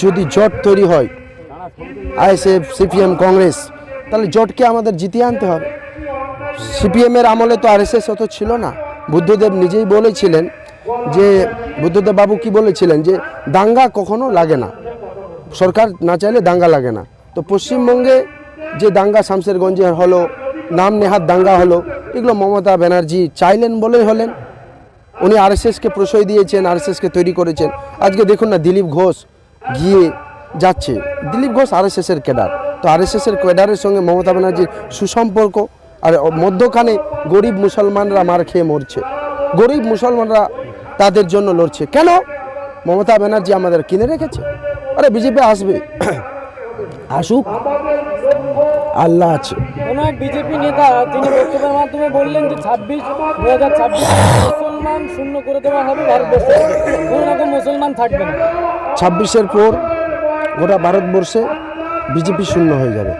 যদি জোট তৈরি হয় আইএসএফ, সিপিএম, কংগ্রেস, তাহলে জোটকে আমাদের জিতিয়ে আনতে হবে। সিপিএমের আমলে তো আরএসএস অত ছিল না। বুদ্ধদেব নিজেই বলেছিলেন যে, বুদ্ধদেব বাবু কি বলেছিলেন যে দাঙ্গা কখনো লাগে না, সরকার না চাইলে দাঙ্গা লাগে না। তো পশ্চিমবঙ্গে যে দাঙ্গা শামশেরগঞ্জে হলো, নাম নেহাত দাঙ্গা হলো, এগুলো মমতা ব্যানার্জি চাইলেন বলেই হলেন। উনি আরএসএসকে প্রশ্রয় দিয়েছেন, আরএসএসকে তৈরি করেছেন। আজকে দেখুন না, দিলীপ ঘোষ গিয়ে যাচ্ছে। দিলীপ ঘোষ আরএসএসের ক্যাডার, তো আরএসএসের ক্যাডারের সঙ্গে মমতা ব্যানার্জির সুসম্পর্ক, আর মধ্যখানে গরিব মুসলমানরা মার খেয়ে মরছে, গরিব মুসলমানরা তাদের জন্য লড়ছে। কেন? মমতা ব্যানার্জি আমাদের কিনে রেখেছে। আরে বিজেপি আসবে, আসুক, আল্লাহ আছে। কোনো এক বিজেপি নেতা তিনি বক্তব্যের মাধ্যমে বললেন যে 2026 মুসলমান শূন্য করে দেওয়া হবে ভারতবর্ষে, কোনো রকম মুসলমান থাকবে না। 26-এর পর গোটা ভারতবর্ষে বিজেপি শূন্য হয়ে যাবে।